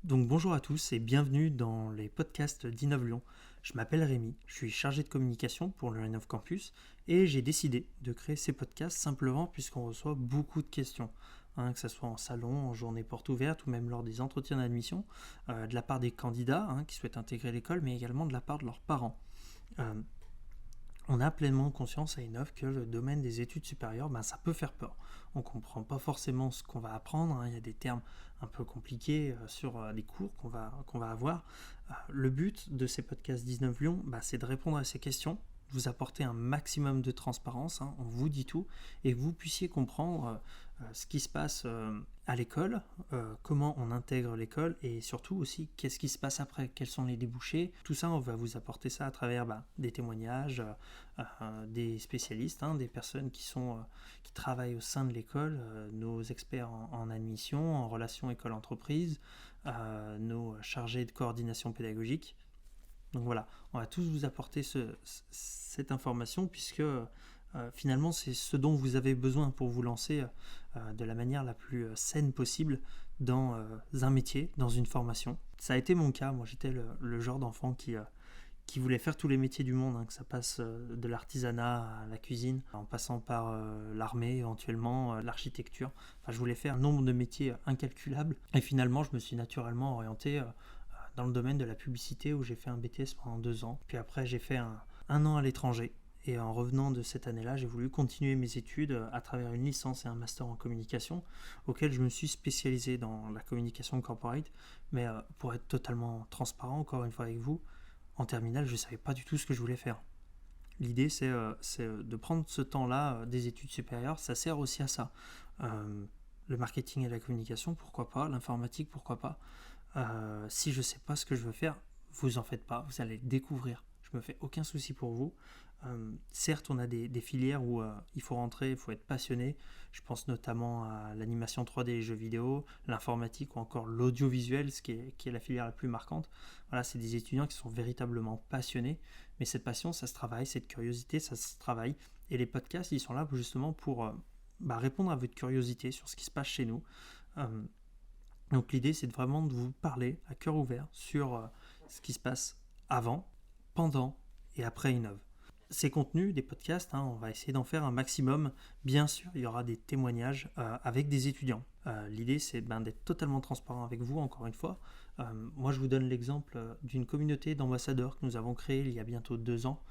Donc bonjour à tous et bienvenue dans les podcasts d'Innov Lyon. Je m'appelle Rémi, je suis chargé de communication pour le Innov Campus et j'ai décidé de créer ces podcasts simplement puisqu'on reçoit beaucoup de questions, que ce soit en salon, en journée porte ouverte ou même lors des entretiens d'admission, de la part des candidats qui souhaitent intégrer l'école mais également de la part de leurs parents. Euh, on a pleinement conscience à Innov que le domaine des études supérieures, ça peut faire peur. On ne comprend pas forcément ce qu'on va apprendre, il y a des termes un peu compliqués sur les cours qu'on va avoir. Le but de ces podcasts 19 Lyon, c'est de répondre à ces questions, vous apporter un maximum de transparence, on vous dit tout, et que vous puissiez comprendre ce qui se passe à l'école, comment on intègre l'école, et surtout aussi qu'est-ce qui se passe après, quels sont les débouchés. Tout ça, on va vous apporter ça à travers des témoignages, des spécialistes, des personnes qui travaillent au sein de l'école, nos experts en admission, en relations école-entreprise, nos chargés de coordination pédagogique. Donc voilà, on va tous vous apporter cette information puisque finalement c'est ce dont vous avez besoin pour vous lancer de la manière la plus saine possible dans un métier, dans une formation. Ça a été mon cas, moi j'étais le genre d'enfant qui voulait faire tous les métiers du monde, que ça passe de l'artisanat à la cuisine, en passant par l'armée éventuellement, l'architecture. Enfin, je voulais faire un nombre de métiers incalculable et finalement je me suis naturellement orienté dans le domaine de la publicité où j'ai fait un BTS pendant 2 ans. Puis après j'ai fait un an à l'étranger. Et en revenant de cette année-là, j'ai voulu continuer mes études à travers une licence et un master en communication, auquel je me suis spécialisé dans la communication corporate. Mais pour être totalement transparent, encore une fois avec vous, en terminale, je ne savais pas du tout ce que je voulais faire. L'idée, c'est de prendre ce temps-là des études supérieures. Ça sert aussi à ça. Le marketing et la communication, pourquoi pas. L'informatique, pourquoi pas. Si je ne sais pas ce que je veux faire, vous en faites pas, vous allez le découvrir. Je me fais aucun souci pour vous. Certes, on a des filières où il faut rentrer, il faut être passionné. Je pense notamment à l'animation 3D et les jeux vidéo, l'informatique ou encore l'audiovisuel, qui est la filière la plus marquante. Voilà, c'est des étudiants qui sont véritablement passionnés. Mais cette passion, ça se travaille, cette curiosité, ça se travaille. Et les podcasts, ils sont là justement pour répondre à votre curiosité sur ce qui se passe chez nous. Donc l'idée, c'est vraiment de vous parler à cœur ouvert sur ce qui se passe avant, pendant et après Innov. Ces contenus, des podcasts, on va essayer d'en faire un maximum. Bien sûr, il y aura des témoignages avec des étudiants. L'idée, c'est d'être totalement transparent avec vous, encore une fois. Moi, je vous donne l'exemple d'une communauté d'ambassadeurs que nous avons créée il y a bientôt 2 ans.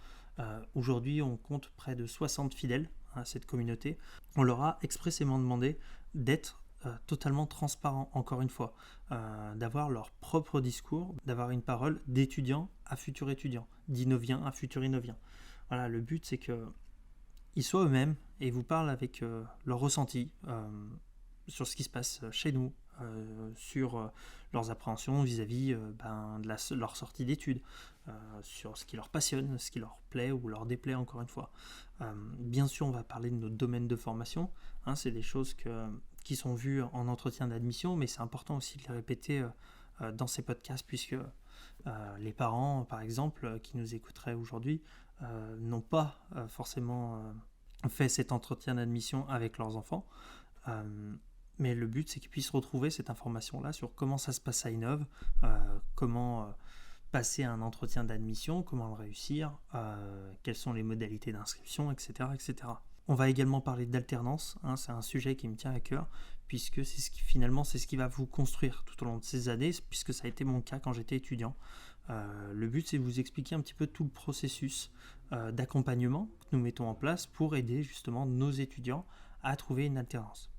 Aujourd'hui, on compte près de 60 fidèles à cette communauté. On leur a expressément demandé d'être totalement transparent, encore une fois, d'avoir leur propre discours, d'avoir une parole d'étudiant à futur étudiant, d'innovien à futur innovien. Voilà, le but c'est qu'ils soient eux-mêmes et vous parlent avec leur ressenti sur ce qui se passe chez nous, sur leurs appréhensions vis-à-vis de leur sortie d'études, sur ce qui leur passionne, ce qui leur plaît ou leur déplaît encore une fois. Bien sûr, on va parler de notre domaine de formation, c'est des choses qui sont vues en entretien d'admission, mais c'est important aussi de les répéter dans ces podcasts puisque les parents, par exemple, qui nous écouteraient aujourd'hui, n'ont pas forcément fait cet entretien d'admission avec leurs enfants. Mais le but, c'est qu'ils puissent retrouver cette information-là sur comment ça se passe à Innov, comment passer un entretien d'admission, comment le réussir, quelles sont les modalités d'inscription, etc., etc. On va également parler d'alternance, c'est un sujet qui me tient à cœur, puisque c'est ce qui va vous construire tout au long de ces années, puisque ça a été mon cas quand j'étais étudiant. Le but, c'est de vous expliquer un petit peu tout le processus d'accompagnement que nous mettons en place pour aider justement nos étudiants à trouver une alternance.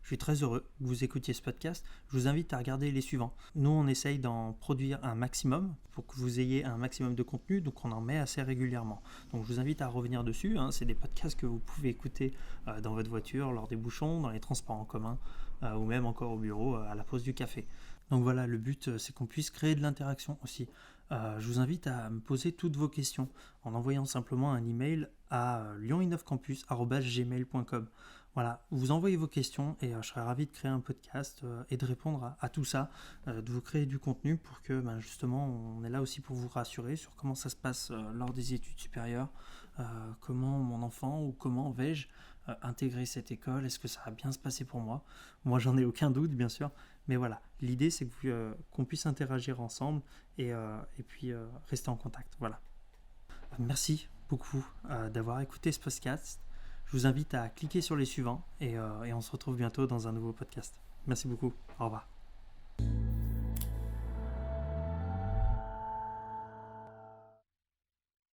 Je suis très heureux que vous écoutiez ce podcast. Je vous invite à regarder les suivants. Nous, on essaye d'en produire un maximum pour que vous ayez un maximum de contenu, donc on en met assez régulièrement. Donc je vous invite à revenir dessus. C'est des podcasts que vous pouvez écouter dans votre voiture, lors des bouchons, dans les transports en commun, ou même encore au bureau, à la pause du café. Donc voilà, le but, c'est qu'on puisse créer de l'interaction aussi. Je vous invite à me poser toutes vos questions en envoyant simplement un email à lyoninnovcampus@gmail.com. Voilà, vous envoyez vos questions et je serai ravi de créer un podcast et de répondre à tout ça, de vous créer du contenu pour que justement on est là aussi pour vous rassurer sur comment ça se passe lors des études supérieures, comment mon enfant ou comment vais-je intégrer cette école? Est-ce que ça va bien se passer pour moi? Moi, j'en ai aucun doute, bien sûr. Mais voilà, l'idée, c'est qu'on puisse interagir ensemble et puis rester en contact. Voilà. Merci beaucoup d'avoir écouté ce podcast. Je vous invite à cliquer sur les suivants et on se retrouve bientôt dans un nouveau podcast. Merci beaucoup. Au revoir.